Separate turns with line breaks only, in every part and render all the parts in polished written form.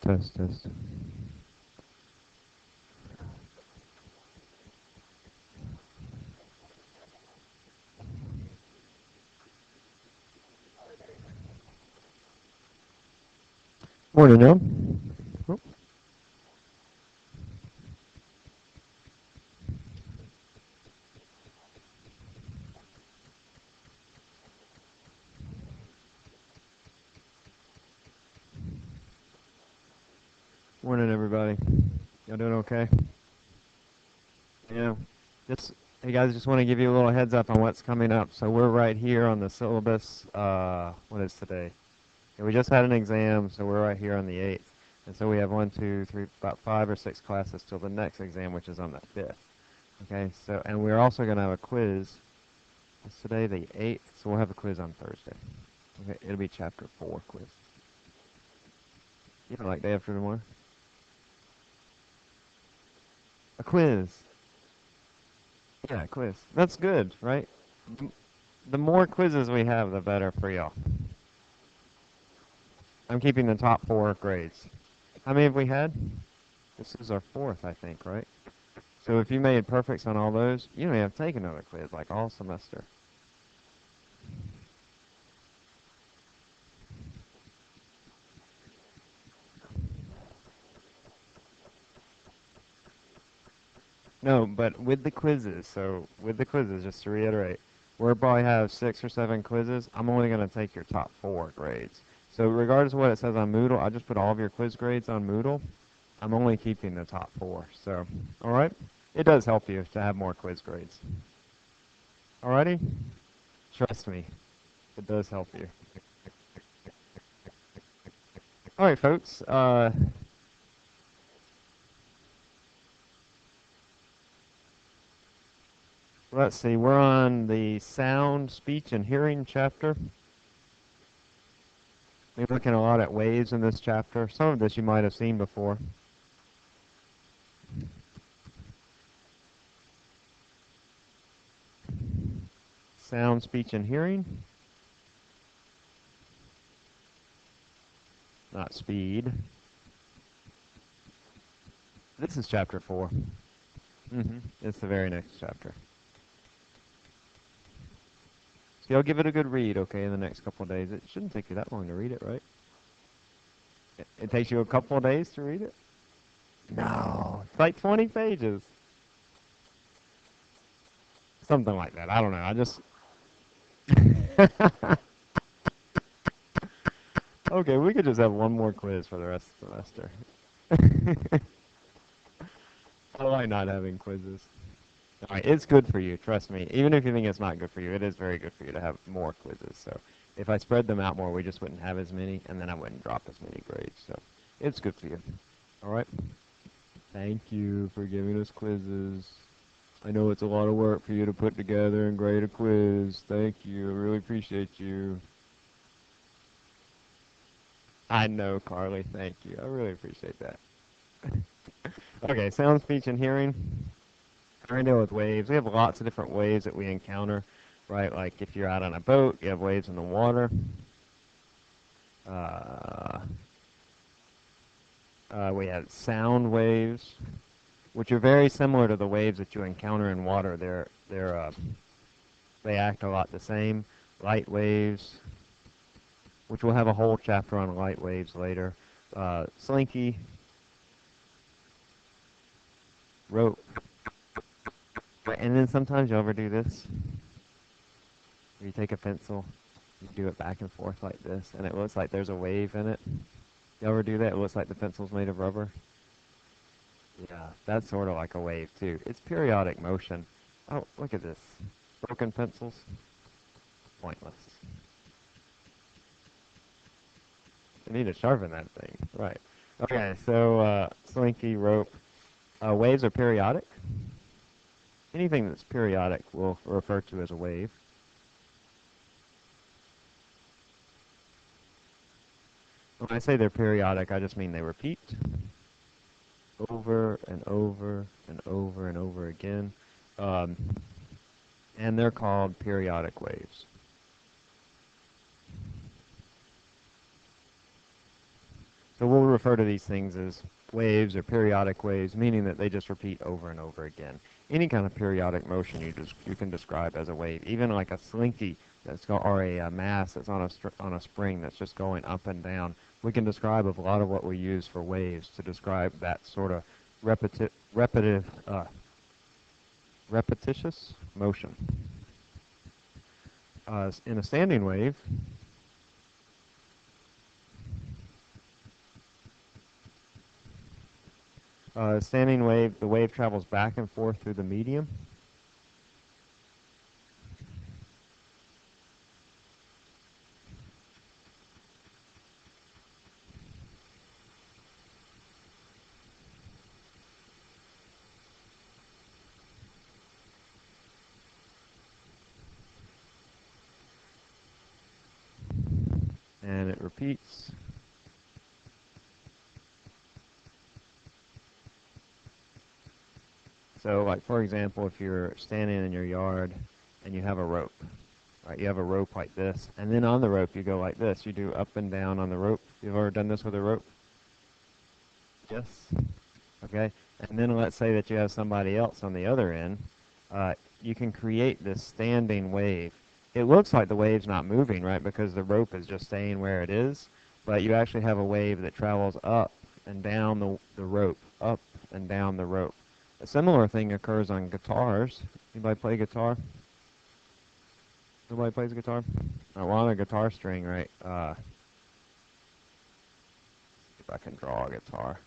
Test, test. Morning, John. Oh. Morning, everybody. Y'all doing okay? Yeah. Just, hey guys, just want to give you a little heads up on what's coming up. So we're right here on the syllabus. What is today? Yeah, we just had an exam, so we're right here on the 8th. And so we have 1, 2, 3, about 5 or 6 classes till the next exam, which is on the 5th. Okay, so, and we're also going to have a quiz. It's today the 8th, so we'll have a quiz on Thursday. Okay, it'll be chapter 4 quiz. You know, like day after tomorrow? A quiz. Yeah, a quiz. That's good, right? The more quizzes we have, the better for y'all. I'm keeping the top 4 grades. How many have we had? This is our 4th, I think, right? So if you made perfects on all those, you don't have to take another quiz, like all semester. No, but with the quizzes, so with the quizzes, just to reiterate, we'll probably have 6 or 7 quizzes. I'm only going to take your top 4 grades. So regardless of what it says on Moodle, I just put all of your quiz grades on Moodle. I'm only keeping the top 4. So, all right? It does help you to have more quiz grades. Alrighty? Trust me, it does help you. All right, folks. Let's see. We're on the sound, speech, and hearing chapter. We're looking a lot at waves in this chapter. Some of this you might have seen before. Sound, speech, and hearing. Not speed. This is chapter 4. It's the very next chapter. So you'll give it a good read, okay, in the next couple of days. It shouldn't take you that long to read it, right? It takes you a couple of days to read it? No, it's like 20 pages. Something like that. I don't know. I just... Okay, we could just have one more quiz for the rest of the semester. I like not having quizzes. All right, it's good for you, trust me. Even if you think it's not good for you, it is very good for you to have more quizzes. So if I spread them out more, we just wouldn't have as many, and then I wouldn't drop as many grades. So it's good for you. All right? Thank you for giving us quizzes. I know it's a lot of work for you to put together and grade a quiz. Thank you. I really appreciate you. I know, Carly. Thank you. I really appreciate that. Okay, sound, speech, and hearing. We're gonna deal with waves. We have lots of different waves that we encounter, right? Like if you're out on a boat, you have waves in the water. We have sound waves, which are very similar to the waves that you encounter in water. They act a lot the same. Light waves, which we'll have a whole chapter on light waves later. Slinky, rope, and then sometimes you overdo this. You take a pencil, you do it back and forth like this, and it looks like there's a wave in it. You ever do that? It looks like the pencil's made of rubber. Yeah, that's sort of like a wave too. It's periodic motion. Oh, look at this. Broken pencils. Pointless. You need to sharpen that thing. Right. Okay, so slinky, rope. Waves are periodic. Anything that's periodic we'll refer to as a wave. When I say they're periodic, I just mean they repeat over and over and over and over again. And they're called periodic waves. So we'll refer to these things as waves or periodic waves, meaning that they just repeat over and over again. Any kind of periodic motion you can describe as a wave, even like a slinky or a mass that's on a spring that's just going up and down. We can describe a lot of what we use for waves to describe that sort of repetitious motion. In a standing wave, the wave travels back and forth through the medium. And it repeats. So, like, for example, if you're standing in your yard and you have a rope, right? You have a rope like this, and then on the rope you go like this. You do up and down on the rope. You've ever done this with a rope? Yes. Okay. And then let's say that you have somebody else on the other end. You can create this standing wave. It looks like the wave's not moving, right? Because the rope is just staying where it is. But you actually have a wave that travels up and down the rope, up and down the rope. A similar thing occurs on guitars. Anybody play guitar? Nobody plays guitar? I want a guitar string, right? If I can draw a guitar.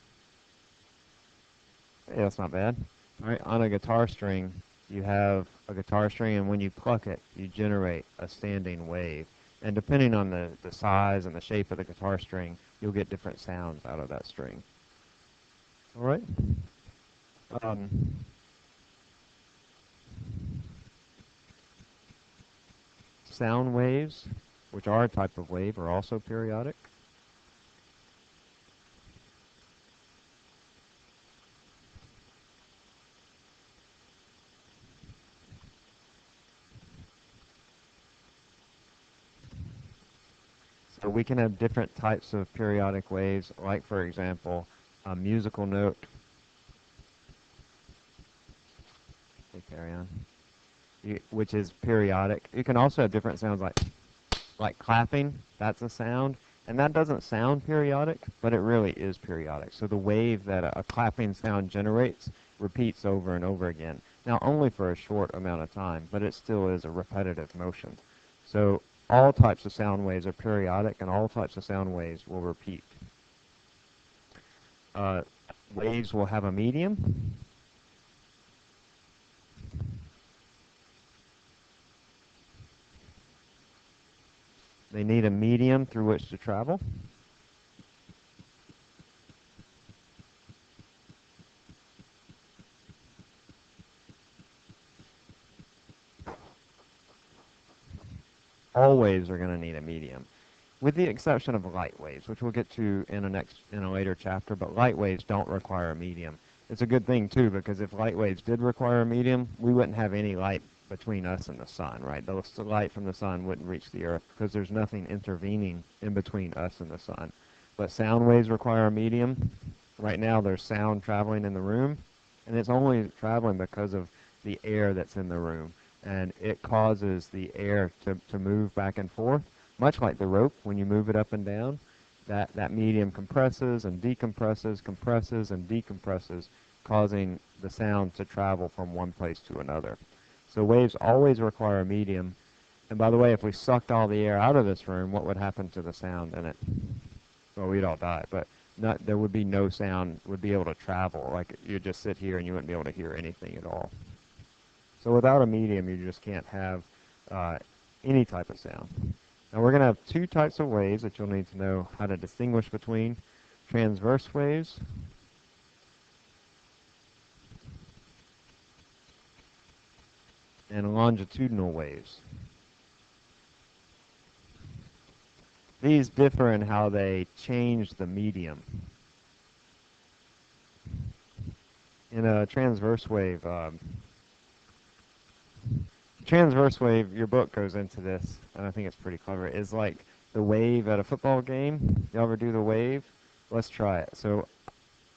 Hey, that's not bad. All right, on a guitar string, you have a guitar string, and when you pluck it, you generate a standing wave. And depending on the size and the shape of the guitar string, you'll get different sounds out of that string. All right? Sound waves, which are a type of wave, are also periodic. So we can have different types of periodic waves, like, for example, a musical note. Okay, carry on. Which is periodic. You can also have different sounds like clapping. That's a sound. And that doesn't sound periodic, but it really is periodic. So the wave that a clapping sound generates repeats over and over again. Now, only for a short amount of time, but it still is a repetitive motion. So all types of sound waves are periodic, and all types of sound waves will repeat. Waves will have a medium. They need a medium through which to travel. All waves are going to need a medium, with the exception of light waves, which we'll get to in a later chapter. But light waves don't require a medium. It's a good thing too, because if light waves did require a medium, we wouldn't have any light between us and the sun, right? The light from the sun wouldn't reach the earth because there's nothing intervening in between us and the sun. But sound waves require a medium. Right now there's sound traveling in the room, and it's only traveling because of the air that's in the room. And it causes the air to move back and forth, much like the rope. When you move it up and down, that medium compresses and decompresses, compresses and decompresses, causing the sound to travel from one place to another. So waves always require a medium. And by the way, if we sucked all the air out of this room, what would happen to the sound in it? Well, we'd all die, but there would be no sound would be able to travel. Like, you'd just sit here and you wouldn't be able to hear anything at all. So without a medium, you just can't have any type of sound. Now we're going to have two types of waves that you'll need to know how to distinguish between: transverse waves and longitudinal waves. These differ in how they change the medium. In a transverse wave, your book goes into this, and I think it's pretty clever, is like the wave at a football game. You ever do the wave? Let's try it. So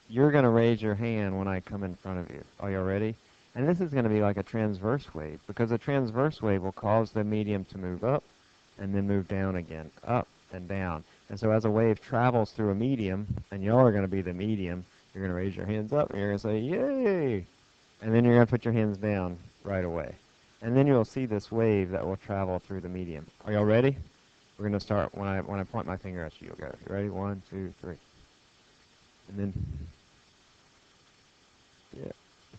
you're going to raise your hand when I come in front of you. Are you ready? And this is going to be like a transverse wave because a transverse wave will cause the medium to move up and then move down again, up and down. And so as a wave travels through a medium, and y'all are going to be the medium, you're going to raise your hands up and you're going to say, yay! And then you're going to put your hands down right away. And then you'll see this wave that will travel through the medium. Are y'all ready? We're going to start when I point my finger at you. You'll go. You ready? 1, 2, 3. And then, yeah.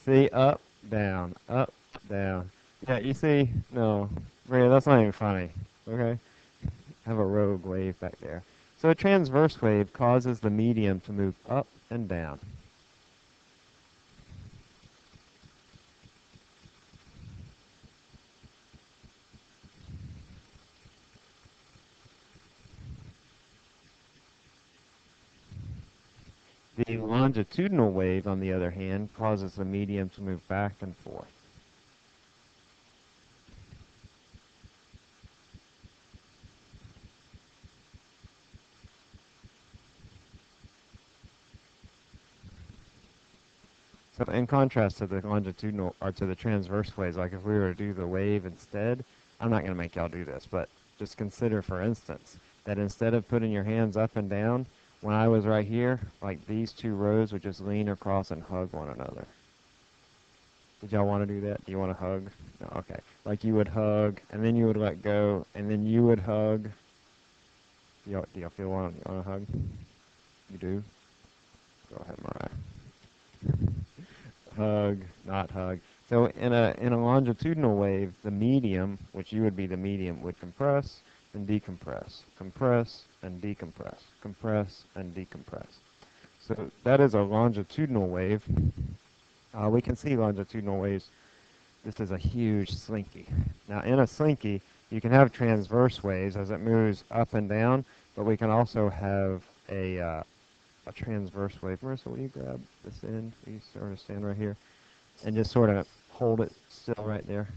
See, up, down, up, down. Yeah, you see? No. Maria, that's not even funny. Okay? Have a rogue wave back there. So a transverse wave causes the medium to move up and down. The longitudinal wave, on the other hand, causes the medium to move back and forth. So in contrast to the longitudinal, or to the transverse waves, like if we were to do the wave instead, I'm not going to make y'all do this, but just consider, for instance, that instead of putting your hands up and down, when I was right here, like these two rows would just lean across and hug one another. Did y'all want to do that? Do you want to hug? No, okay. Like you would hug, and then you would let go, and then you would hug. Do y'all feel you want to hug? You do? Go ahead, Mariah. Hug, not hug. So in a longitudinal wave, the medium, which you would be the medium, would compress and decompress, compress and decompress, compress and decompress. So that is a longitudinal wave. We can see longitudinal waves. This is a huge slinky. Now in a slinky, you can have transverse waves as it moves up and down, but we can also have a transverse wave. Marissa, will you grab this end? You sort of stand right here and just sort of hold it still right there.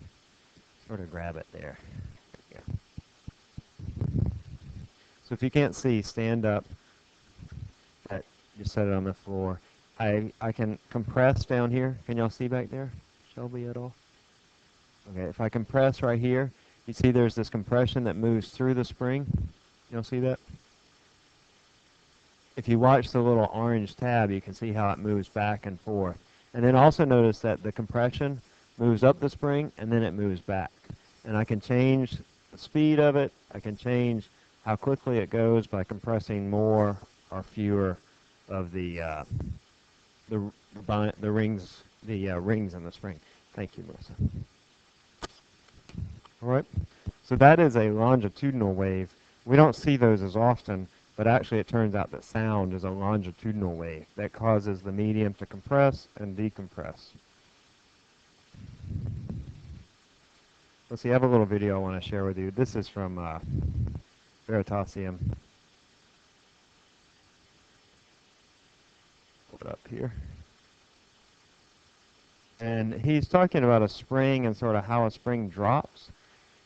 Sort of grab it there. Yeah. So if you can't see, stand up. Just set it on the floor. I can compress down here. Can y'all see back there, Shelby, at all? Okay, if I compress right here, you see there's this compression that moves through the spring. Y'all see that? If you watch the little orange tab, you can see how it moves back and forth. And then also notice that the compression moves up the spring and then it moves back. And I can change the speed of it. I can change how quickly it goes by compressing more or fewer of the rings, rings in the spring. Thank you, Melissa. All right. So that is a longitudinal wave. We don't see those as often, but actually it turns out that sound is a longitudinal wave that causes the medium to compress and decompress. Let's see, I have a little video I want to share with you. This is from Veritasium. Pull it up here. And he's talking about a spring and sort of how a spring drops.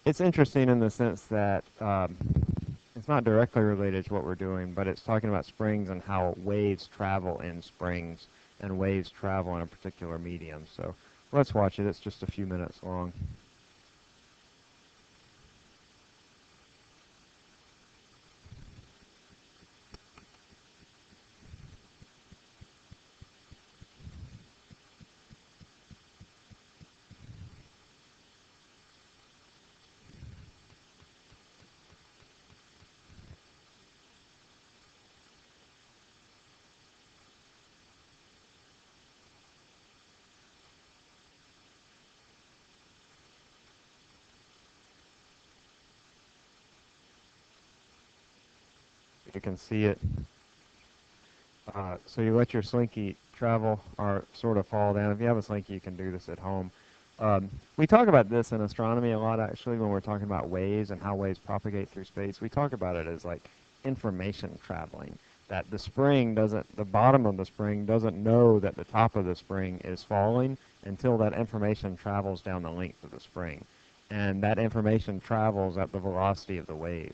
It's interesting in the sense that it's not directly related to what we're doing, but it's talking about springs and how waves travel in springs and waves travel in a particular medium. So let's watch it. It's just a few minutes long. You can see it. So you let your slinky travel or sort of fall down. If you have a slinky, you can do this at home. We talk about this in astronomy a lot, actually, when we're talking about waves and how waves propagate through space. We talk about it as like information traveling, that the bottom of the spring doesn't know that the top of the spring is falling until that information travels down the length of the spring. And that information travels at the velocity of the wave,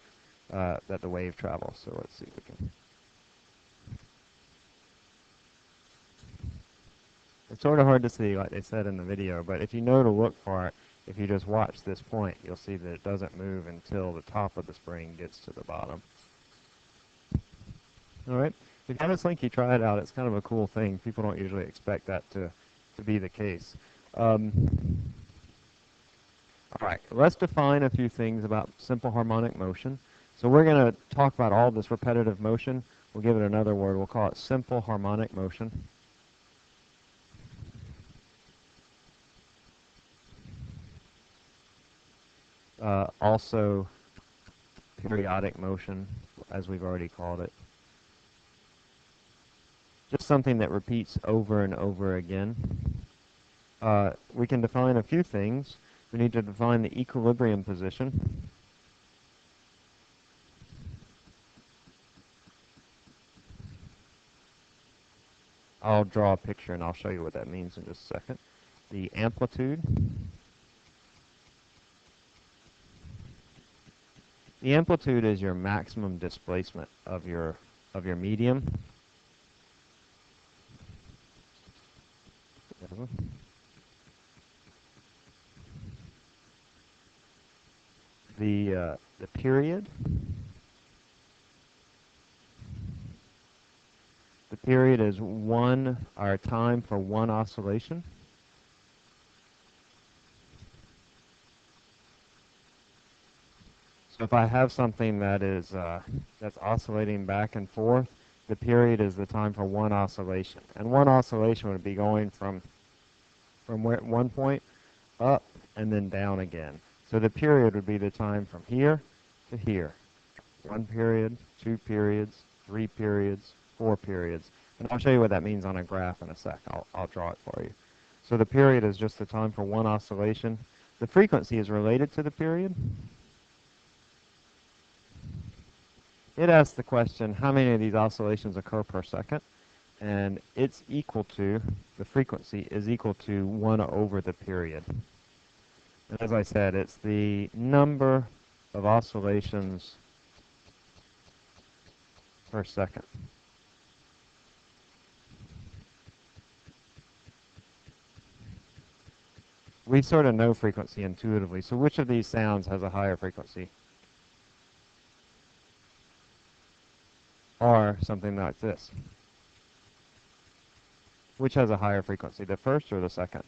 that the wave travels. So let's see if we can. It's sort of hard to see, like they said in the video, but if you know to look for it, if you just watch this point, you'll see that it doesn't move until the top of the spring gets to the bottom. All right. If you have a slinky, try it out. It's kind of a cool thing. People don't usually expect that to be the case. All right. Let's define a few things about simple harmonic motion. So we're going to talk about all this repetitive motion. We'll give it another word. We'll call it simple harmonic motion. Also periodic motion, as we've already called it. Just something that repeats over and over again. We can define a few things. We need to define the equilibrium position. I'll draw a picture and I'll show you what that means in just a second. The amplitude. The amplitude is your maximum displacement of your medium. The period. The period is our time for one oscillation. So if I have something that is that's oscillating back and forth, the period is the time for one oscillation. And one oscillation would be going from one point up and then down again. So the period would be the time from here to here. 1 period, 2 periods, 3 periods, 4 periods. And I'll show you what that means on a graph in a sec. I'll draw it for you. So the period is just the time for one oscillation. The frequency is related to the period. It asks the question, how many of these oscillations occur per second? And it's equal to, the frequency is equal to 1 over the period. And as I said, it's the number of oscillations per second. We sort of know frequency intuitively. So which of these sounds has a higher frequency? Or something like this. Which has a higher frequency, the first or the second?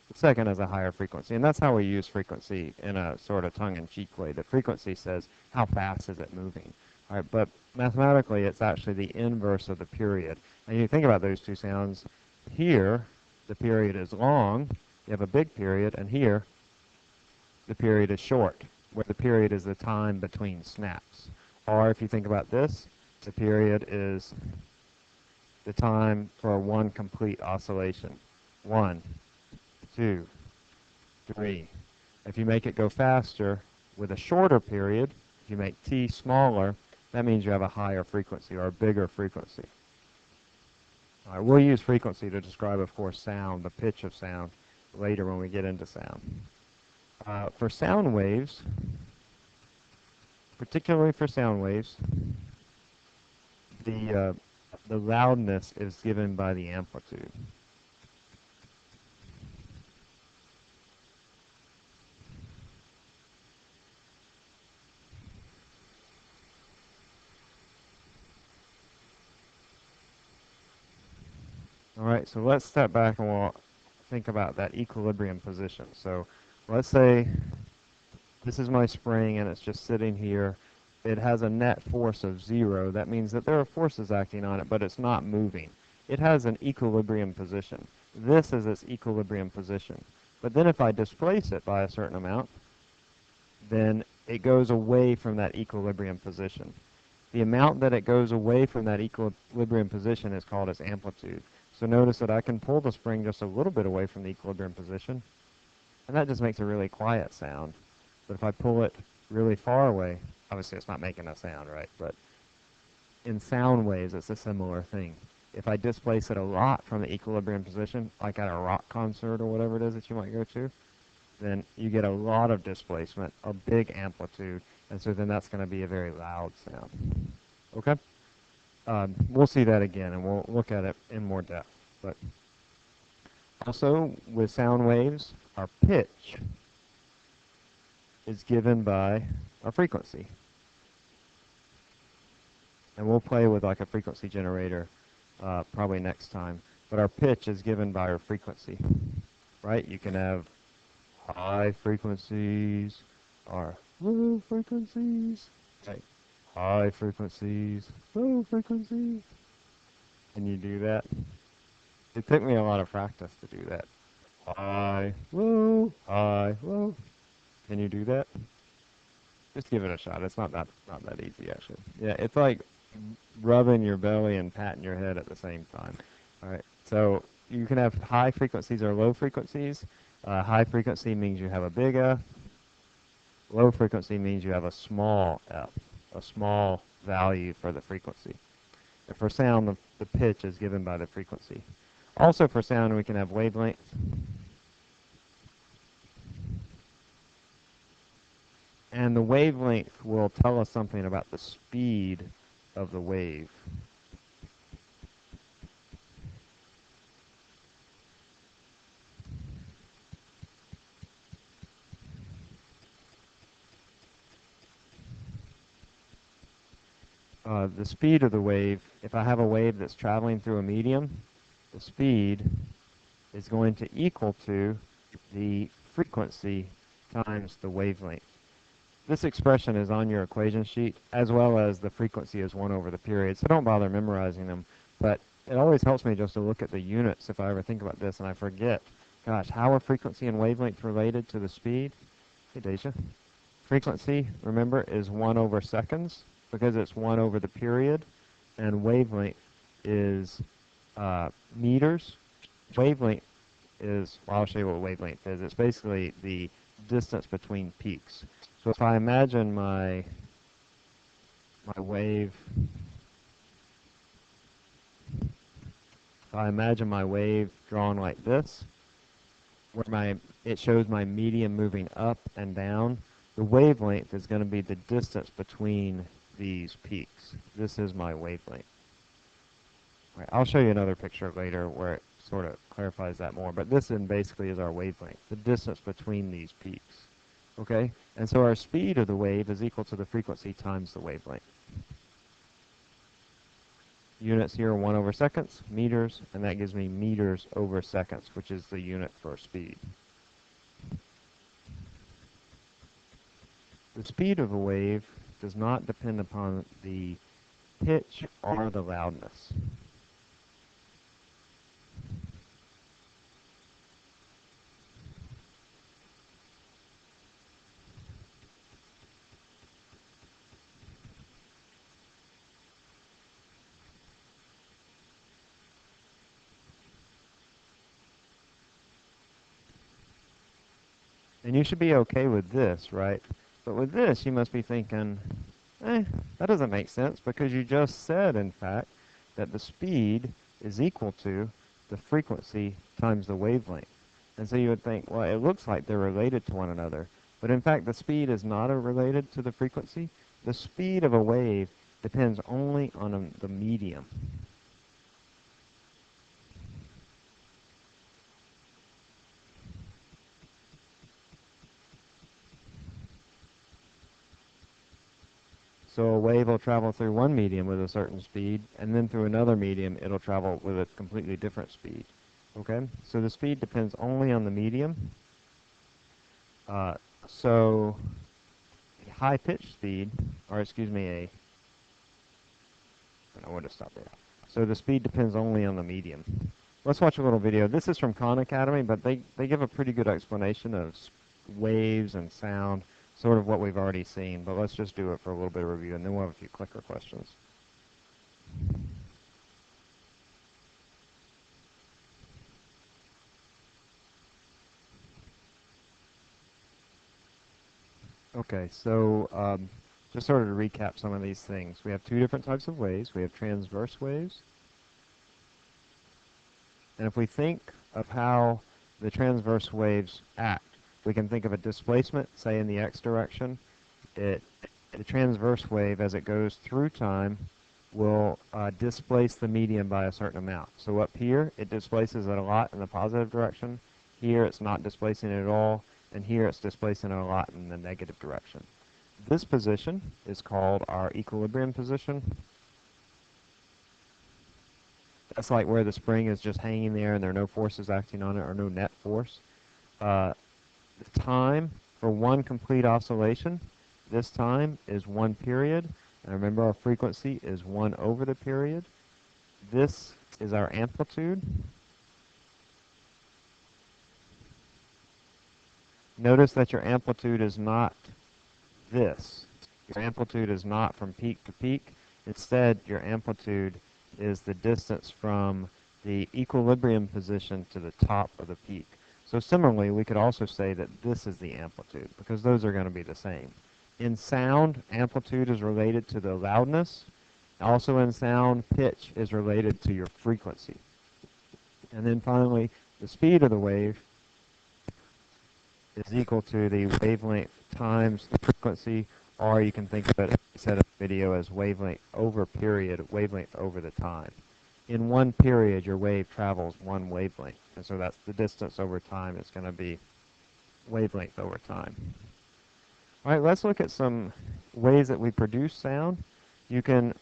The second has a higher frequency, and that's how we use frequency in a sort of tongue-in-cheek way. The frequency says, how fast is it moving? All right, but mathematically, it's actually the inverse of the period. And you think about those two sounds. Here, the period is long. You have a big period, and here, the period is short, where the period is the time between snaps. Or if you think about this, the period is the time for one complete oscillation. 1, 2, 3. If you make it go faster with a shorter period, if you make t smaller, that means you have a higher frequency or a bigger frequency. All right, we'll use frequency to describe, of course, sound, the pitch of sound, later when we get into sound. For sound waves, particularly for sound waves, the loudness is given by the amplitude. All right, so let's step back and we'll think about that equilibrium position. So let's say this is my spring and it's just sitting here. It has a net force of 0. That means that there are forces acting on it, but it's not moving. It has an equilibrium position. This is its equilibrium position. But then if I displace it by a certain amount, then it goes away from that equilibrium position. The amount that it goes away from that equilibrium position is called its amplitude. So notice that I can pull the spring just a little bit away from the equilibrium position, and that just makes a really quiet sound. But if I pull it really far away, obviously it's not making a sound, right? But in sound waves, it's a similar thing. If I displace it a lot from the equilibrium position, like at a rock concert or whatever it is that you might go to, then you get a lot of displacement, a big amplitude, and so then that's going to be a very loud sound. Okay? We'll see that again, and we'll look at it in more depth. But Also, with sound waves, our pitch is given by our frequency. And we'll play with like a frequency generator probably next time. But our pitch is given by our frequency, right? You can have high frequencies or low frequencies. Right. High frequencies, low frequencies. Can you do that? It took me a lot of practice to do that. High, low, high, low. Can you do that? Just give it a shot. It's not that easy actually. Yeah, it's like rubbing your belly and patting your head at the same time. All right. So you can have high frequencies or low frequencies. High frequency means you have a big F. Low frequency means you have a small F, a small value for the frequency. And for sound, the pitch is given by the frequency. Also for sound, we can have wavelengths. And the wavelength will tell us something about the speed of the wave. The speed of the wave, if I have a wave that's traveling through a medium, the speed is going to equal to the frequency times the wavelength. This expression is on your equation sheet, as well as the frequency is 1 over the period, so don't bother memorizing them. But it always helps me just to look at the units if I ever think about this and I forget. Gosh, how are frequency and wavelength related to the speed? Hey, Deja. Frequency, remember, is 1 over seconds because it's 1 over the period, and wavelength is meters. Wavelength is, well, I'll show you what wavelength is. It's basically the distance between peaks. So if I imagine my wave, drawn like this, where it shows my medium moving up and down, the wavelength is going to be the distance between these peaks. This is my wavelength. Right, I'll show you another picture later where it sort of clarifies that more, but this then basically is our wavelength, the distance between these peaks. Okay? And so our speed of the wave is equal to the frequency times the wavelength. Units here are 1 over seconds, meters, and that gives me meters over seconds, which is the unit for speed. The speed of a wave does not depend upon the pitch or the loudness. And you should be okay with this, right? But with this, you must be thinking, that doesn't make sense because you just said, in fact, that the speed is equal to the frequency times the wavelength. And so you would think, well, it looks like they're related to one another. But in fact, the speed is not related to the frequency. The speed of a wave depends only on the medium. So a wave will travel through one medium with a certain speed, and then through another medium, it'll travel with a completely different speed. Okay? So the speed depends only on the medium. So a high-pitched speed, or excuse me, I don't know where to stop there. So the speed depends only on the medium. Let's watch a little video. This is from Khan Academy, but they give a pretty good explanation of waves and sound, sort of what we've already seen. But let's just do it for a little bit of review, and then we'll have a few clicker questions. Okay, so just sort of to recap some of these things. We have two different types of waves. We have transverse waves. And if we think of how the transverse waves act, we can think of a displacement, say in the x direction. The transverse wave, as it goes through time, will displace the medium by a certain amount. So up here, it displaces it a lot in the positive direction. Here, it's not displacing it at all. And here, it's displacing it a lot in the negative direction. This position is called our equilibrium position. That's like where the spring is just hanging there and there are no forces acting on it or no net force. The time for one complete oscillation, this time is 1 period. And remember, our frequency is 1 over the period. This is our amplitude. Notice that your amplitude is not this. Your amplitude is not from peak to peak. Instead, your amplitude is the distance from the equilibrium position to the top of the peak. So similarly, we could also say that this is the amplitude, because those are going to be the same. In sound, amplitude is related to the loudness. Also in sound, pitch is related to your frequency. And then finally, the speed of the wave is equal to the wavelength times the frequency, or you can think of it, as I said in the video, as wavelength over period, wavelength over the time. In 1 period, your wave travels 1 wavelength, and so that's the distance over time. It's going to be wavelength over time. All right, let's look at some ways that we produce sound. You can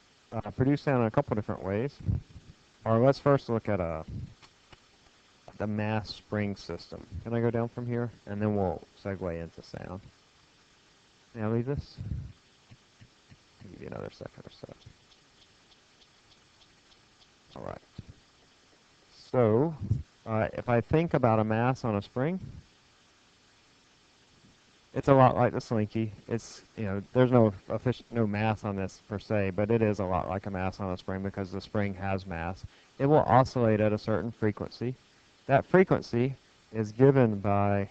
produce sound in a couple different ways. Or let's first look at the mass spring system. Can I go down from here? And then we'll segue into sound. May I leave this? I'll give you another second or so. All right. So if I think about a mass on a spring, it's a lot like the slinky. It's, there's no mass on this per se, but it is a lot like a mass on a spring because the spring has mass. It will oscillate at a certain frequency. That frequency is given by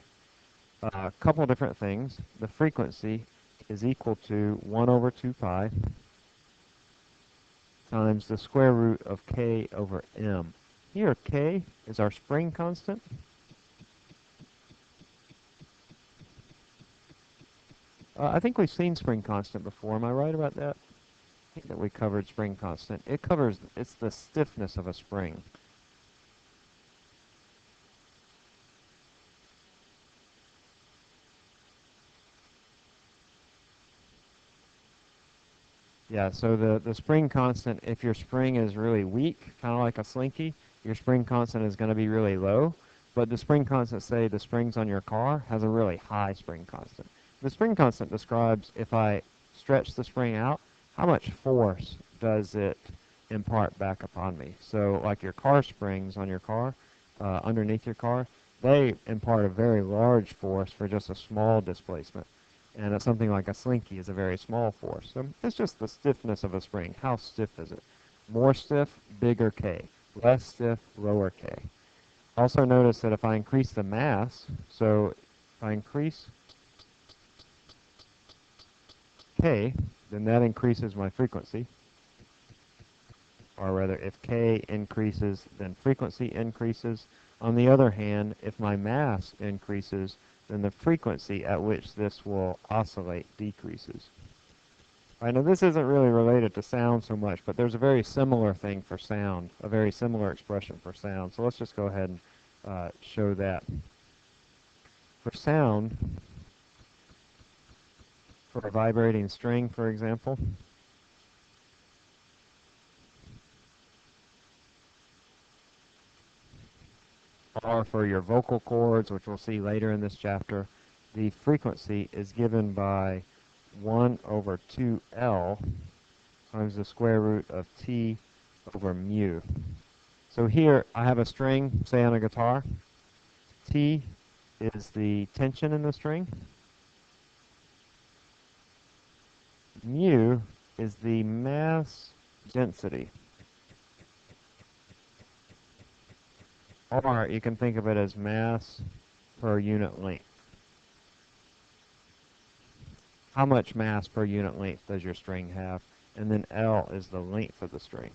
a couple different things. The frequency is equal to 1 over 2 pi times the square root of k over m. Here, k is our spring constant. I think we've seen spring constant before. Am I right about that? I think that we covered spring constant. It's the stiffness of a spring. Yeah, so the spring constant, if your spring is really weak, kind of like a slinky, your spring constant is going to be really low. But the spring constant, say the springs on your car, has a really high spring constant. The spring constant describes, if I stretch the spring out, how much force does it impart back upon me. So like your car springs on your car, underneath your car, they impart a very large force for just a small displacement. And something like a slinky is a very small force. So it's just the stiffness of a spring. How stiff is it? More stiff, bigger K. Less stiff, lower K. Also notice that if I increase the mass, so if I increase K, then that increases my frequency. Or rather, if K increases, then frequency increases. On the other hand, if my mass increases, then the frequency at which this will oscillate decreases. I know this isn't really related to sound so much, but there's a very similar thing for sound, a very similar expression for sound. So let's just go ahead and show that. For sound, for a vibrating string, for example, or for your vocal cords, which we'll see later in this chapter, the frequency is given by 1 over 2L times the square root of T over mu. So here I have a string, say on a guitar. T is the tension in the string. Mu is the mass density. Or you can think of it as mass per unit length. How much mass per unit length does your string have? And then L is the length of the string.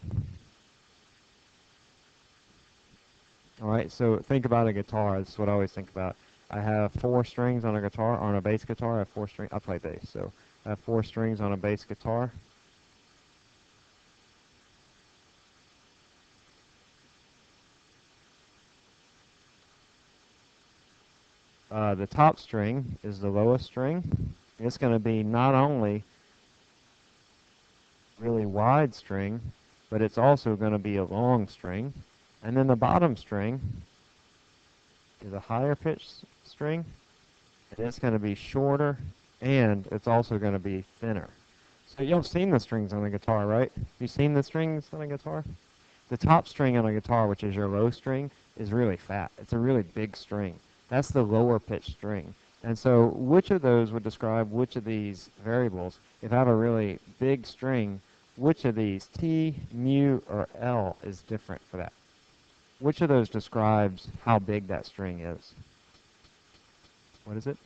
All right, so think about a guitar. This is what I always think about. I have 4 strings on a guitar, or on a bass guitar. I have 4 strings. I play bass, so I have 4 strings on a bass guitar. The top string is the lowest string. It's going to be not only really wide string, but it's also going to be a long string. And then the bottom string is a higher pitched string, and it's going to be shorter, and it's also going to be thinner. So you've seen the strings on the guitar, right? You've seen the strings on a guitar? The top string on a guitar, which is your low string, is really fat. It's a really big string. That's the lower pitched string. And so which of those would describe which of these variables? If I have a really big string, which of these, T, mu, or L, is different for that? Which of those describes how big that string is? What is it?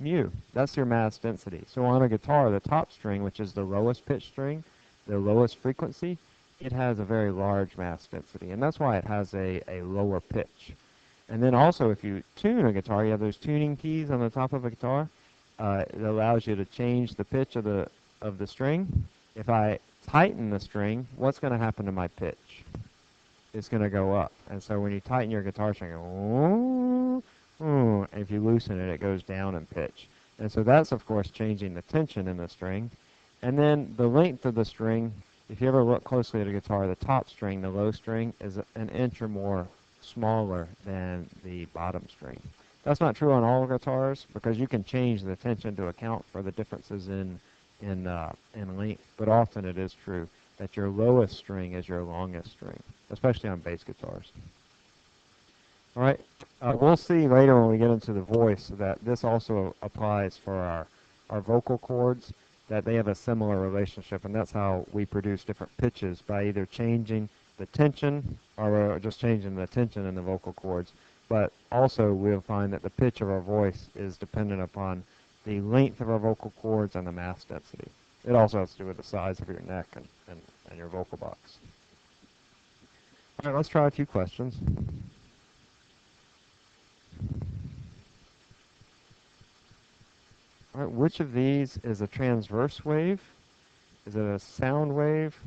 Mu. That's your mass density. So on a guitar, the top string, which is the lowest pitch string, the lowest frequency, it has a very large mass density, and that's why it has a lower pitch. And then also, if you tune a guitar, you have those tuning keys on the top of a guitar. It allows you to change the pitch of the string. If I tighten the string, what's going to happen to my pitch? It's going to go up. And so when you tighten your guitar string, and if you loosen it, it goes down in pitch. And so that's, of course, changing the tension in the string. And then the length of the string, if you ever look closely at a guitar, the top string, the low string, is an inch or more smaller than the bottom string. That's not true on all guitars because you can change the tension to account for the differences in length, but often it is true that your lowest string is your longest string, especially on bass guitars. All right, we'll see later when we get into the voice that this also applies for our vocal cords, that they have a similar relationship, and that's how we produce different pitches by either changing the tension or just changing the tension in the vocal cords. But also we'll find that the pitch of our voice is dependent upon the length of our vocal cords and the mass density. It also has to do with the size of your neck and your vocal box. All right, let's try a few questions. All right, which of these is a transverse wave? Is it a sound wave,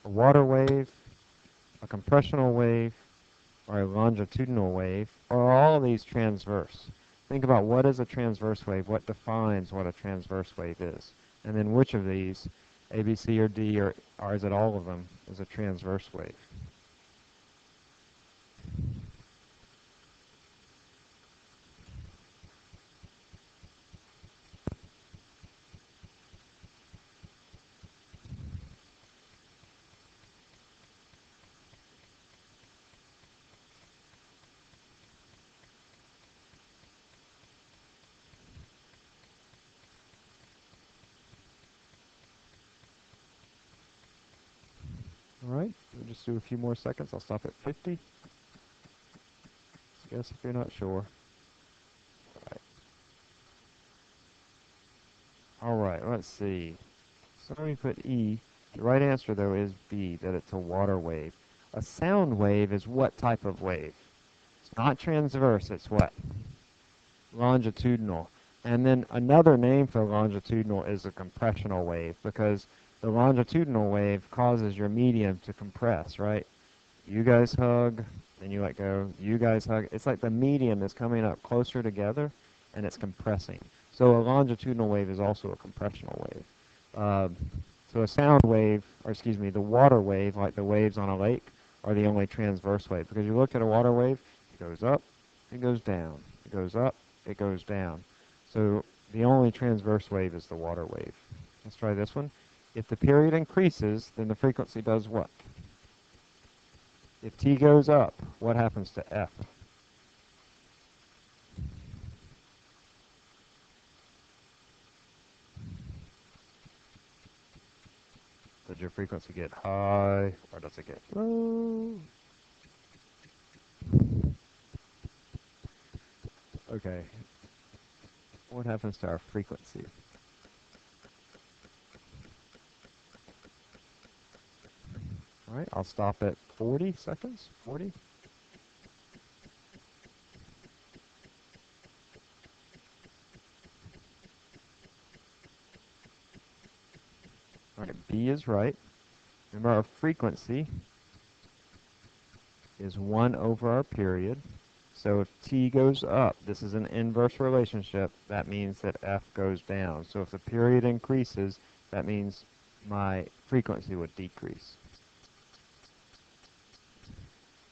a water wave, a compressional wave, or a longitudinal wave? Or are all of these transverse? Think about what is a transverse wave, what defines what a transverse wave is, and then which of these, A, B, C, or D, or is it all of them, is a transverse wave? All right, we'll just do a few more seconds. I'll stop at 50. Just guess if you're not sure. All right, let's see. So let me put E. The right answer, though, is B, that it's a water wave. A sound wave is what type of wave? It's not transverse, it's what? Longitudinal. And then another name for longitudinal is a compressional wave, because the longitudinal wave causes your medium to compress, right? You guys hug, then you let go. You guys hug. It's like the medium is coming up closer together, and it's compressing. So a longitudinal wave is also a compressional wave. So a sound wave, or excuse me, the water wave, like the waves on a lake, are the only transverse wave. Because you look at a water wave, it goes up, it goes down. It goes up, it goes down. So the only transverse wave is the water wave. Let's try this one. If the period increases, then the frequency does what? If T goes up, what happens to F? Does your frequency get high, or does it get low? Okay. What happens to our frequency? All right, I'll stop at 40 seconds. 40. All right, B is right. Remember, our frequency is 1 over our period. So if T goes up, this is an inverse relationship, that means that F goes down. So if the period increases, that means my frequency would decrease.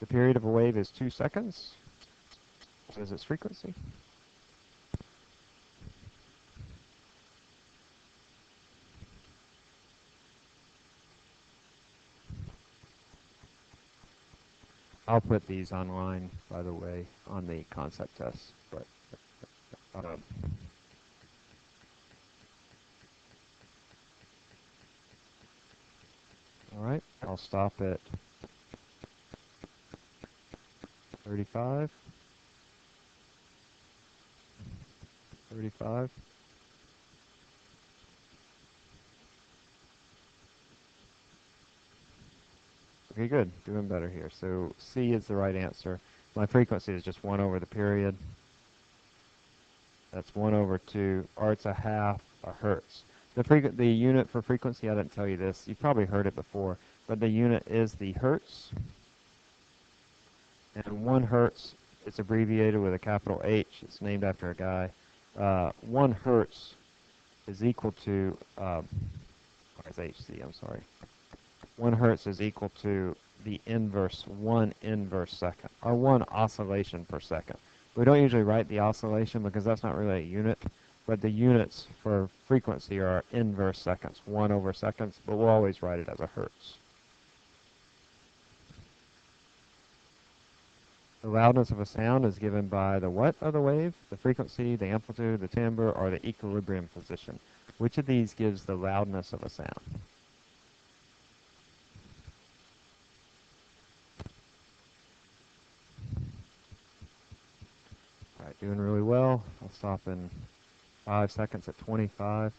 The period of a wave is 2 seconds. What is its frequency? I'll put these online, by the way, on the concept test. But um, all right, I'll stop at 35, 35. Okay, good. Doing better here. So C is the right answer. My frequency is just 1 over the period. That's 1 over 2, or it's a half a hertz. The unit for frequency, I didn't tell you this. You've probably heard it before, but the unit is the hertz. And 1 hertz is abbreviated with a capital H. It's named after a guy. 1 hertz is equal to, or it's HC, I'm sorry. 1 hertz is equal to the inverse, 1 inverse second, or 1 oscillation per second. We don't usually write the oscillation because that's not really a unit, but the units for frequency are inverse seconds, 1 over seconds, but we'll always write it as a hertz. The loudness of a sound is given by the what of the wave, the frequency, the amplitude, the timbre, or the equilibrium position. Which of these gives the loudness of a sound? All right, doing really well. I'll stop in 5 seconds at 25.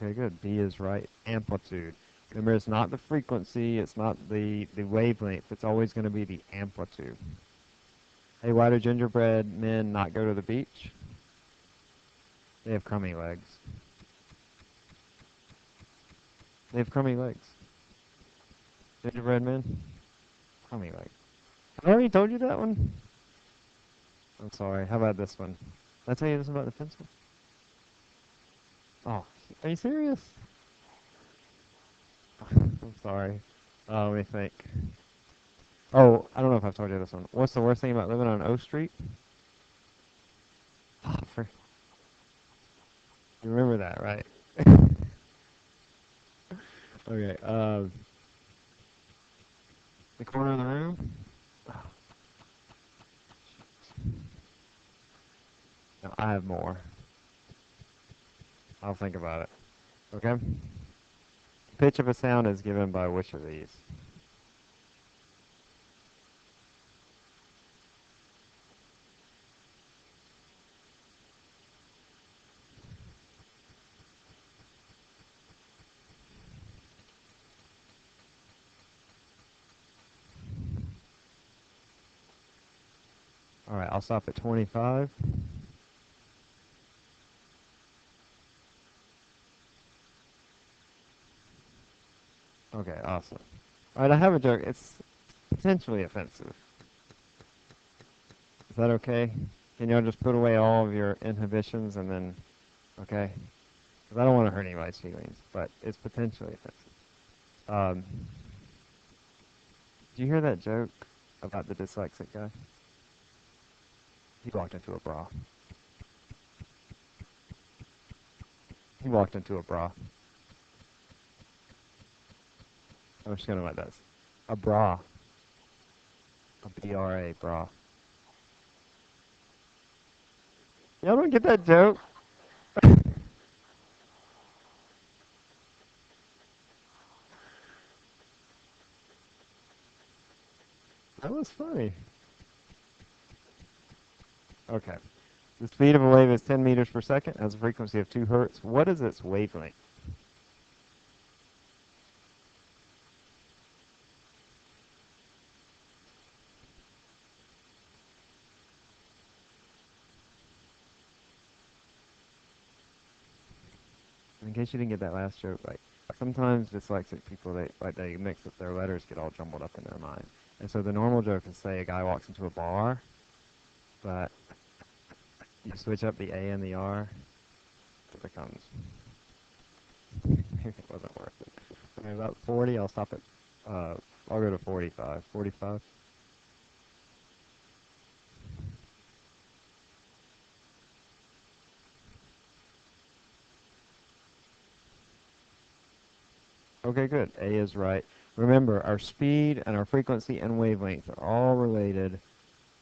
Okay, good. B is right. Amplitude. Remember, it's not the frequency, it's not the wavelength. It's always going to be the amplitude. Hey, why do gingerbread men not go to the beach? They have crummy legs. They have crummy legs. Gingerbread men? Crummy legs. I already told you that one? I'm sorry. How about this one? Did I tell you this about the pencil? Oh, are you serious? I'm sorry. Let me think. Oh, I don't know if I've told you this one. What's the worst thing about living on O Street? Oh, you remember that, right? Okay. The corner of the room? No, I have more. I'll think about it. Okay? Pitch of a sound is given by which of these? All right, I'll stop at 25. Okay, awesome. All right, I have a joke. It's potentially offensive. Is that okay? Can y'all just put away all of your inhibitions and then, okay? Because I don't want to hurt anybody's feelings, but it's potentially offensive. Um, did you hear that joke about the dyslexic guy? He walked into a bra. He walked into a bra. I'm just gonna let that. A bra. A B-R-A, bra. Y'all don't get that joke? That was funny. Okay. The speed of a wave is 10 meters per second, has a frequency of 2 hertz. What is its wavelength? in case you didn't get that last joke, like sometimes dyslexic people, they mix up their letters, get all jumbled up in their mind. And so the normal joke is, say a guy walks into a bar, but you switch up the A and the R, it becomes, it wasn't worth it. Okay, about 40, I'll stop at, I'll go to 45. 45? Okay, good. A is right. Remember, our speed and our frequency and wavelength are all related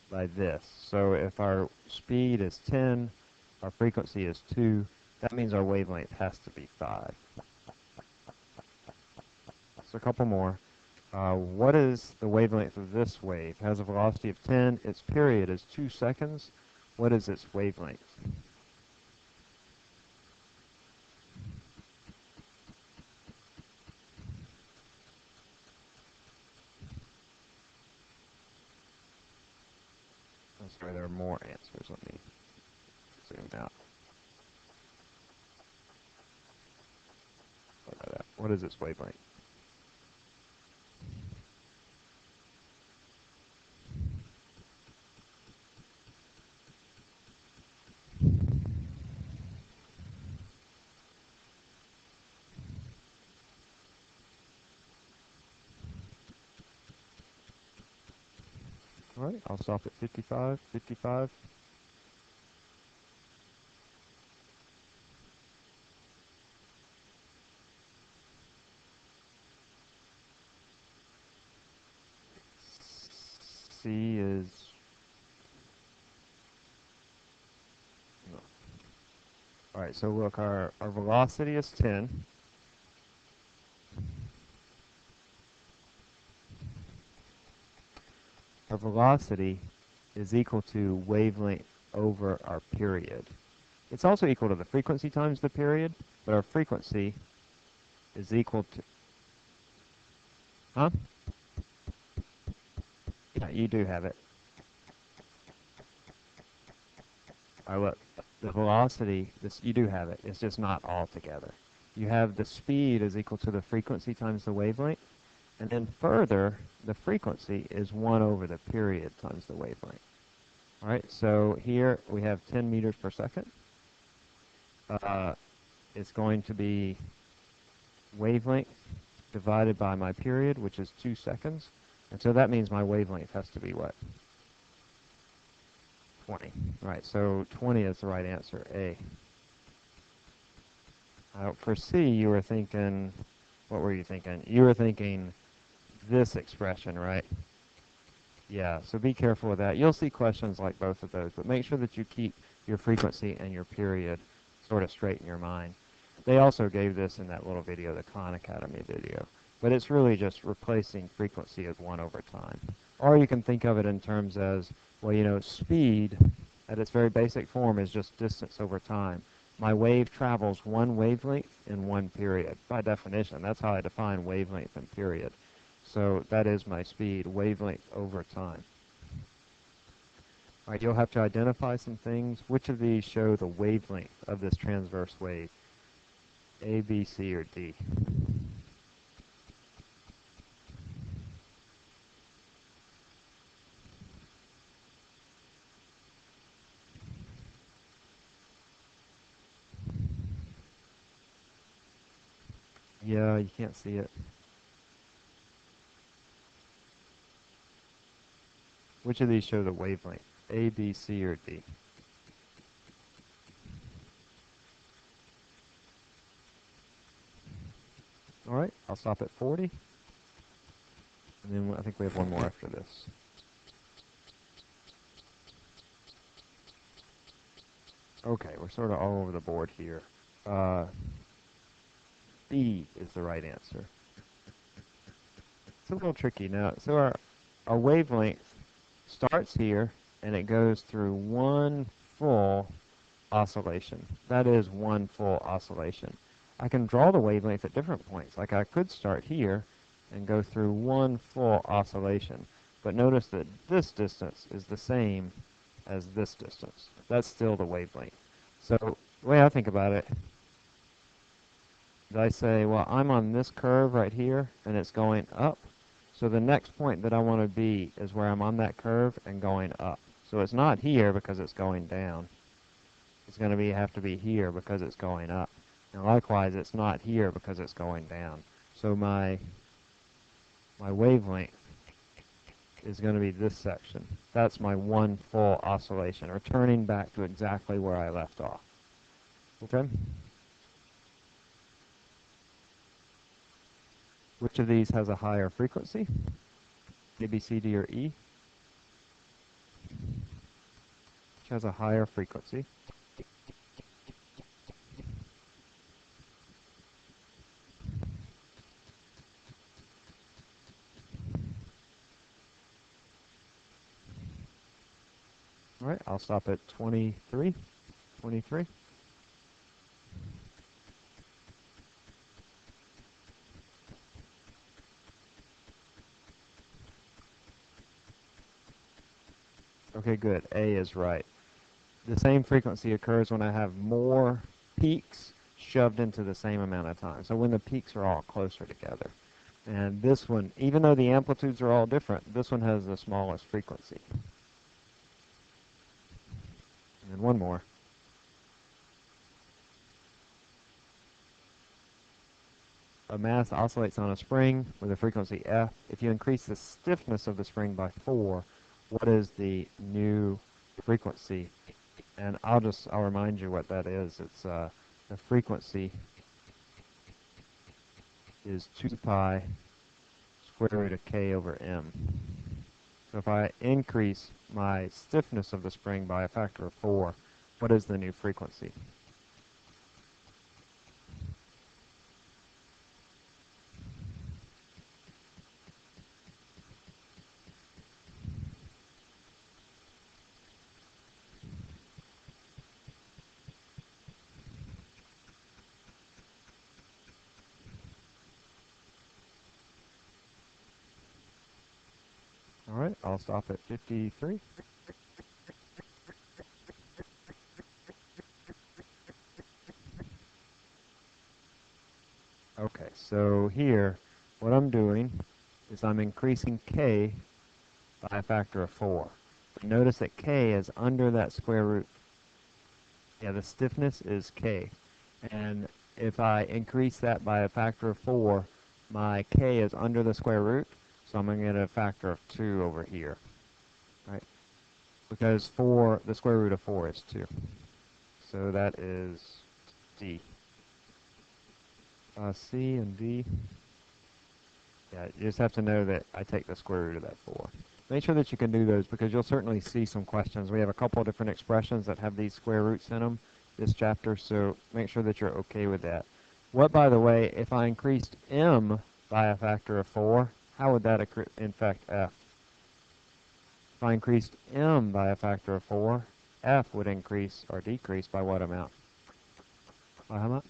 by this. So if our speed is 10, our frequency is 2, that means our wavelength has to be 5. So a couple more. What is the wavelength of this wave? It has a velocity of 10. Its period is 2 seconds. What is its wavelength? I'm sorry, there are more answers. Let me zoom out. What is its wavelength? All right, I'll stop at 55. 55. C is... No. All right, so look, our velocity is 10. Our velocity is equal to wavelength over our period. It's also equal to the frequency times the period, but our frequency is equal to... Huh? Yeah, you do have it. All right, look, the velocity, you do have it. It's just not all together. You have the speed is equal to the frequency times the wavelength, and then further, the frequency is 1 over the period times the wavelength. All right, so here we have 10 meters per second. It's going to be wavelength divided by my period, which is 2 seconds. And so that means my wavelength has to be what? 20. All right, so 20 is the right answer, A. For C, you were thinking, what were you thinking? You were thinking this expression, right? Yeah, so be careful with that. You'll see questions like both of those, but make sure that you keep your frequency and your period sort of straight in your mind. They also gave this in that little video, the Khan Academy video. But it's really just replacing frequency as 1 over time. Or you can think of it in terms as, well, you know, speed at its very basic form is just distance over time. My wave travels 1 wavelength in 1 period. By definition, that's how I define wavelength and period. So that is my speed, wavelength over time. All right, you'll have to identify some things. Which of these show the wavelength of this transverse wave? A, B, C, or D? Yeah, you can't see it. Which of these show the wavelength? A, B, C, or D? All right, I'll stop at 40. And then I think we have one more after this. Okay, we're sort of all over the board here. B is the right answer. It's a little tricky now. So our wavelength starts here, and it goes through 1 full oscillation. That is 1 full oscillation. I can draw the wavelength at different points. Like I could start here and go through 1 full oscillation. But notice that this distance is the same as this distance. That's still the wavelength. So the way I think about it, I say, well, I'm on this curve right here, and it's going up. So the next point that I want to be is where I'm on that curve and going up. So it's not here because it's going down. It's going to have to be here because it's going up. And likewise, it's not here because it's going down. So my wavelength is going to be this section. That's my one full oscillation, returning back to exactly where I left off. Okay? Which of these has a higher frequency? A, B, C, D, or E? Which has a higher frequency? All right, I'll stop at 23. 23. Okay, good. A is right. The same frequency occurs when I have more peaks shoved into the same amount of time. So when the peaks are all closer together. And this one, even though the amplitudes are all different, this one has the smallest frequency. And one more. A mass oscillates on a spring with a frequency F. If you increase the stiffness of the spring by 4, what is the new frequency? And I'll remind you what that is. It's the frequency is 2 pi square root of k over m. So if I increase my stiffness of the spring by a factor of 4, what is the new frequency? All right, I'll stop at 53. Okay, so here, what I'm doing is I'm increasing k by a factor of 4. Notice that k is under that square root. Yeah, the stiffness is k. And if I increase that by a factor of 4, my k is under the square root, so I'm going to get a factor of 2 over here, right? Because 4, the square root of 4 is 2. So that is D. C and D. Yeah, you just have to know that I take the square root of that 4. Make sure that you can do those because you'll certainly see some questions. We have a couple of different expressions that have these square roots in them, this chapter, so make sure that you're okay with that. What, by the way, if I increased M by a factor of 4, how would that affect F? If I increased M by a factor of 4, F would increase or decrease by what amount? By how much?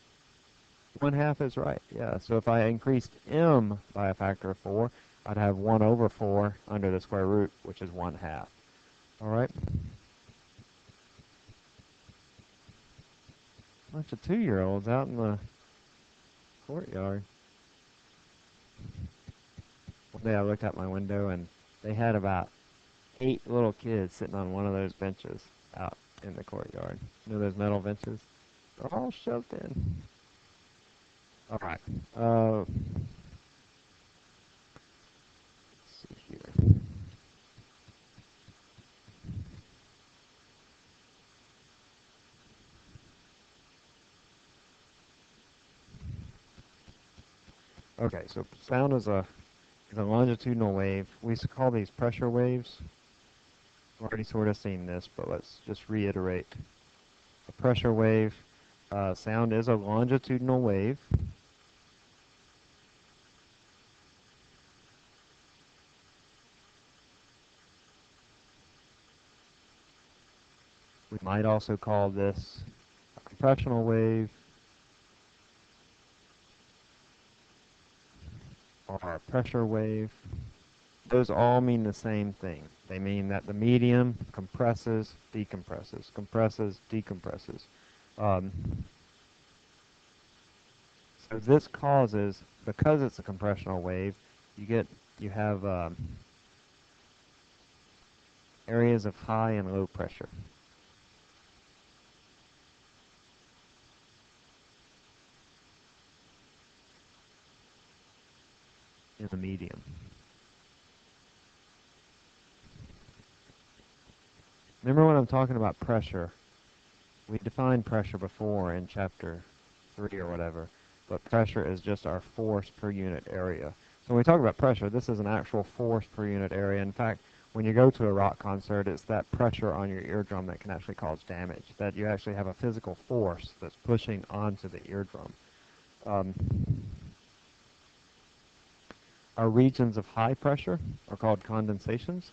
1/2 is right, yeah. So if I increased M by a factor of 4, I'd have 1 over 4 under the square root, which is 1/2. All right? Bunch of 2-year-olds out in the courtyard. One day I looked out my window and they had about 8 little kids sitting on one of those benches out in the courtyard. You know those metal benches? They're all shoved in. All right. Let's see here. Okay, so sound is a longitudinal wave. We used to call these pressure waves. We've already sort of seen this, but let's just reiterate. A pressure wave, sound is a longitudinal wave. We might also call this a compressional wave or a pressure wave. Those all mean the same thing. They mean that the medium compresses, decompresses, compresses, decompresses. So this causes, because it's a compressional wave, you have areas of high and low pressure in the medium. Remember when I'm talking about pressure, we defined pressure before in chapter 3 or whatever, but pressure is just our force per unit area. So when we talk about pressure, this is an actual force per unit area. In fact, when you go to a rock concert, it's that pressure on your eardrum that can actually cause damage, that you actually have a physical force that's pushing onto the eardrum. Um, our regions of high pressure are called condensations.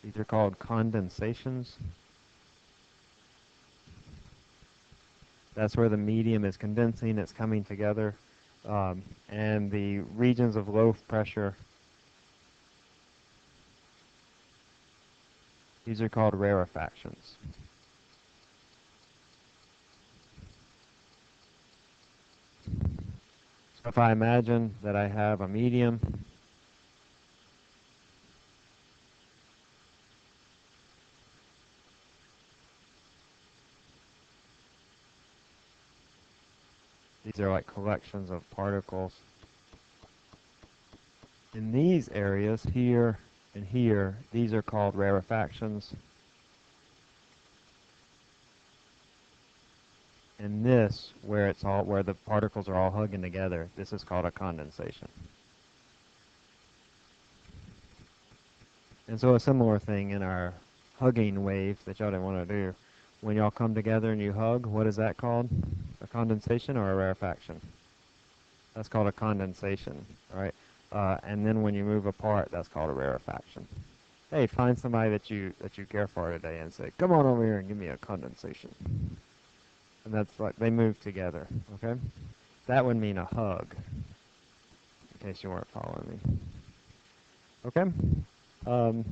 These are called condensations. That's where the medium is condensing, it's coming together. And the regions of low pressure, these are called rarefactions. So if I imagine that I have a medium, these are like collections of particles. In these areas, here and here, these are called rarefactions. And this, where the particles are all hugging together, this is called a condensation. And so a similar thing in our hugging wave that y'all didn't want to do. When y'all come together and you hug, what is that called? A condensation or a rarefaction? That's called a condensation, right? And then when you move apart, that's called a rarefaction. Hey, find somebody that you care for today and say, "Come on over here and give me a condensation." And that's like they move together, okay? That would mean a hug, in case you weren't following me. Okay? Um,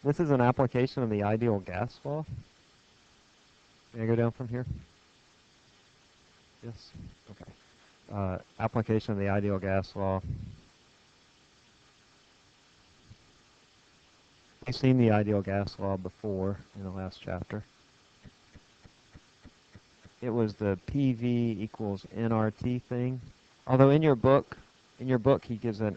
this is an application of the ideal gas law. May I go down from here? Yes? Okay. Application of the ideal gas law. We've seen the ideal gas law before in the last chapter. It was the PV equals nRT thing. Although in your book he gives a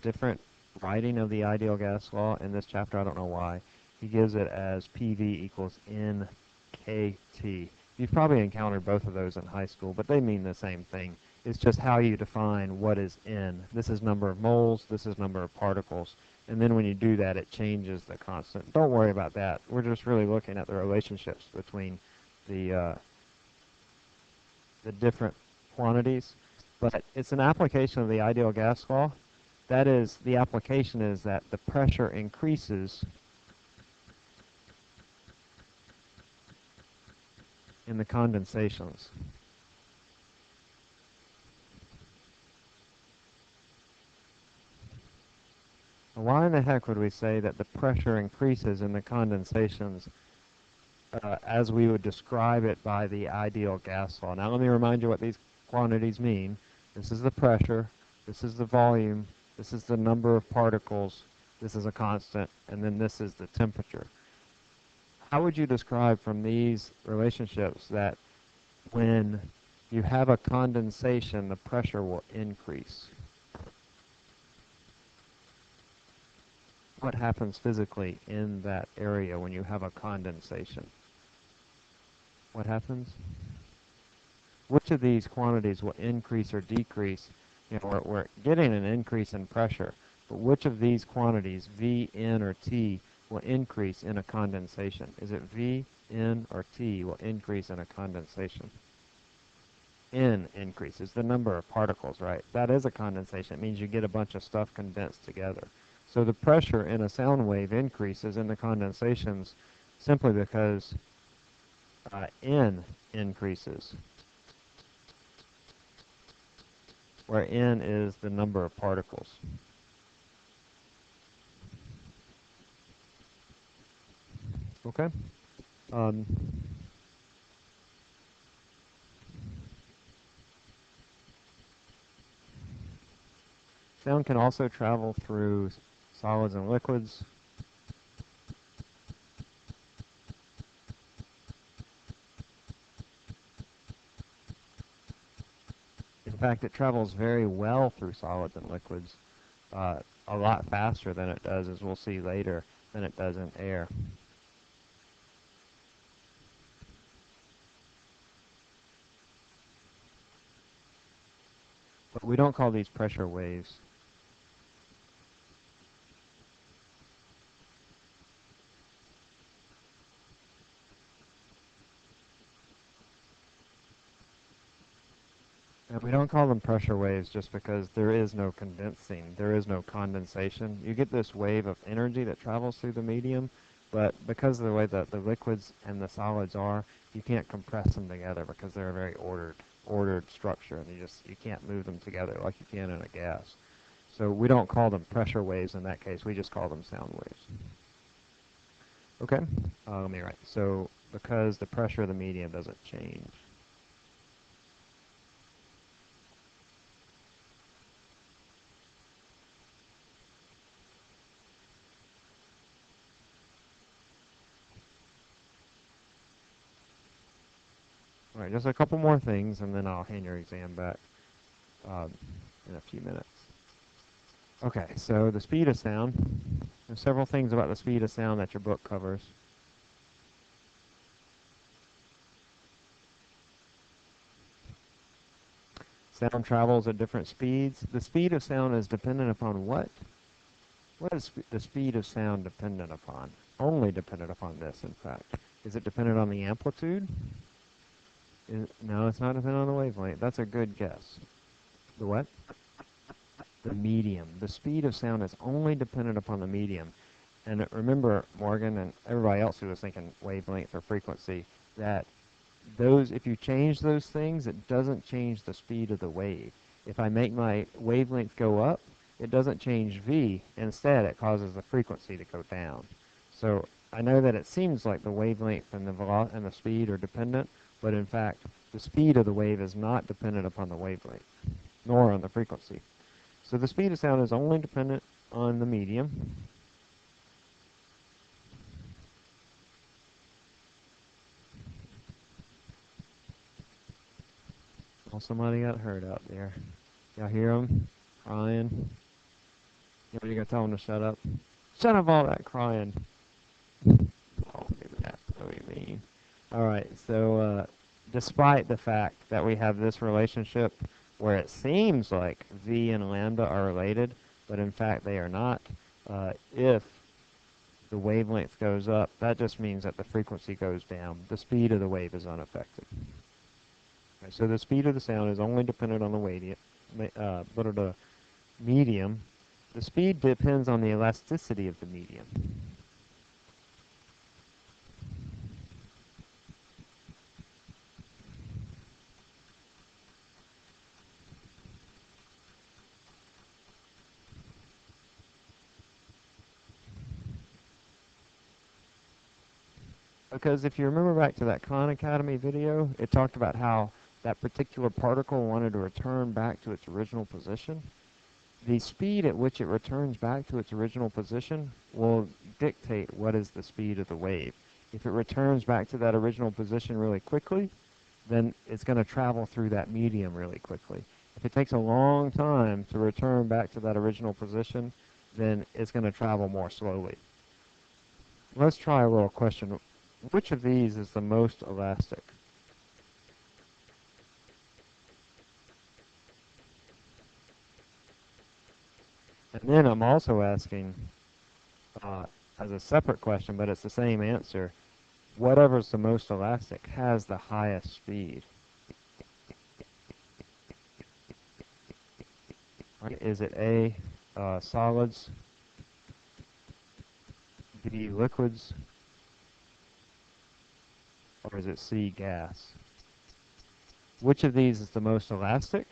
different writing of the ideal gas law in this chapter. I don't know why. He gives it as PV equals nKT. You've probably encountered both of those in high school, but they mean the same thing. It's just how you define what is N. This is number of moles, this is number of particles. And then when you do that, it changes the constant. Don't worry about that. We're just really looking at the relationships between the different quantities. But it's an application of the ideal gas law. That is, the application is that the pressure increases in the condensations. Why in the heck would we say that the pressure increases in the condensations as we would describe it by the ideal gas law? Now let me remind you what these quantities mean. This is the pressure, this is the volume, this is the number of particles, this is a constant, and then this is the temperature. How would you describe from these relationships that when you have a condensation, the pressure will increase? What happens physically in that area when you have a condensation? What happens? Which of these quantities will increase or decrease? You know, we're getting an increase in pressure, but which of these quantities, V, N, or T, will increase in a condensation? Is it V, N, or T will increase in a condensation? N increases the number of particles, right? That is a condensation. It means you get a bunch of stuff condensed together. So the pressure in a sound wave increases in the condensations simply because N increases, where N is the number of particles. Okay. Um, Sound can also travel through solids and liquids. In fact, it travels very well through solids and liquids, a lot faster than it does, as we'll see later, than it does in air. But we don't call these pressure waves. And we don't call them pressure waves just because there is no condensing. There is no condensation. You get this wave of energy that travels through the medium, but because of the way that the liquids and the solids are, you can't compress them together because they're a very ordered structure, and you can't move them together like you can in a gas. So we don't call them pressure waves in that case. We just call them sound waves. Okay, let me write. So because the pressure of the medium doesn't change. All right, just a couple more things, and then I'll hand your exam back in a few minutes. Okay, so the speed of sound. There's several things about the speed of sound that your book covers. Sound travels at different speeds. The speed of sound is dependent upon what? What is the speed of sound dependent upon? Only dependent upon this, in fact. Is it dependent on the amplitude? No, it's not dependent on the wavelength. That's a good guess. The what? The medium. The speed of sound is only dependent upon the medium. And remember, Morgan and everybody else who was thinking wavelength or frequency, that if you change those things, it doesn't change the speed of the wave. If I make my wavelength go up, it doesn't change V. Instead, it causes the frequency to go down. So I know that it seems like the wavelength and the speed are dependent, but in fact, the speed of the wave is not dependent upon the wavelength, nor on the frequency. So the speed of sound is only dependent on the medium. Oh, somebody got hurt out there. Y'all hear them crying? You gonna tell them to shut up? Shut up all that crying. Oh, maybe that's what we mean. All right, so despite the fact that we have this relationship where it seems like V and lambda are related, but in fact they are not, if the wavelength goes up, that just means that the frequency goes down. The speed of the wave is unaffected. Okay, so the speed of the sound is only dependent on the medium. The speed depends on the elasticity of the medium. Because if you remember back to that Khan Academy video, it talked about how that particular particle wanted to return back to its original position. The speed at which it returns back to its original position will dictate what is the speed of the wave. If it returns back to that original position really quickly, then it's going to travel through that medium really quickly. If it takes a long time to return back to that original position, then it's going to travel more slowly. Let's try a little question. Which of these is the most elastic? And then I'm also asking, as a separate question, but it's the same answer, whatever's the most elastic has the highest speed. Right? Is it A, solids, B, liquids, or is it C, gas? Which of these is the most elastic?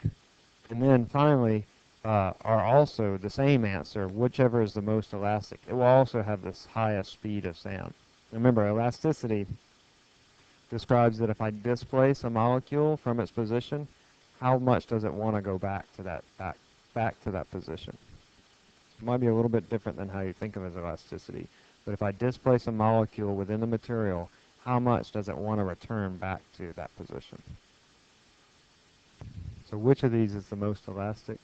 And then finally, are also the same answer, whichever is the most elastic. It will also have the highest speed of sound. Remember, elasticity describes that if I displace a molecule from its position, how much does it want to go back to that back to that position? It might be a little bit different than how you think of as elasticity, but if I displace a molecule within the material, how much does it want to return back to that position? So which of these is the most elastic?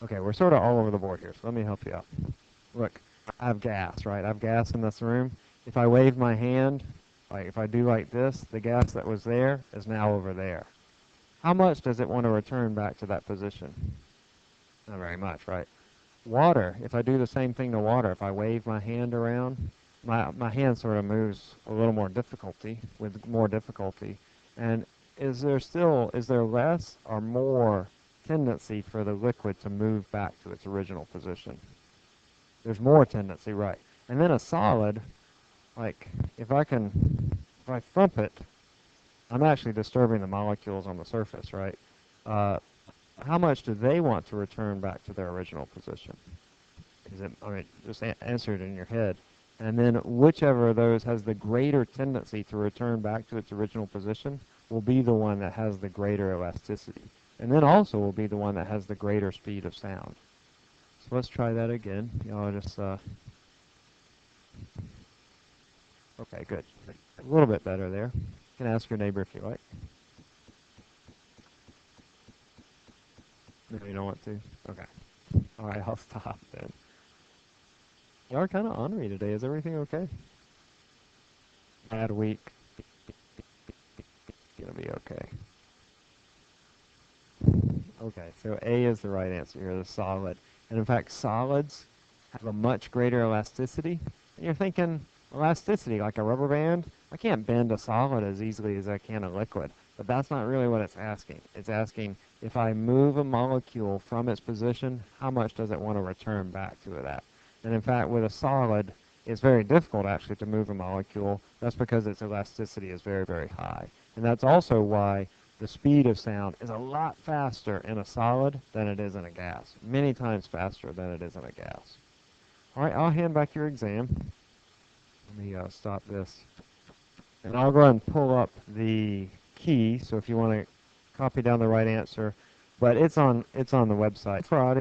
Okay, we're sort of all over the board here, so let me help you out. Look, I have gas, right? I have gas in this room. If I wave my hand, like if I do like this, the gas that was there is now over there. How much does it want to return back to that position? Not very much, right? Water, if I do the same thing to water, if I wave my hand around, my hand sort of moves a little more difficulty, with more difficulty. And is there less or more tendency for the liquid to move back to its original position? There's more tendency, right? And then a solid, like if I thump it, I'm actually disturbing the molecules on the surface, right? Uh, how much do they want to return back to their original position? I mean, just answer it in your head. And then whichever of those has the greater tendency to return back to its original position will be the one that has the greater elasticity. And then also will be the one that has the greater speed of sound. So let's try that again. Y'all just, okay, good. A little bit better there. You can ask your neighbor if you like. No, you don't want to? Okay. All right, I'll stop then. You are kind of ornery today. Is everything okay? Bad week. Gonna be okay. Okay, so A is the right answer here, the solid. And in fact, solids have a much greater elasticity. And you're thinking, elasticity, like a rubber band? I can't bend a solid as easily as I can a liquid. But that's not really what it's asking. It's asking, if I move a molecule from its position, how much does it want to return back to that? And in fact, with a solid, it's very difficult actually to move a molecule. That's because its elasticity is very, very high. And that's also why the speed of sound is a lot faster in a solid than it is in a gas. Many times faster than it is in a gas. All right, I'll hand back your exam. Let me stop this. And I'll go ahead and pull up the key, so if you want to copy down the right answer. But it's on the website. For audio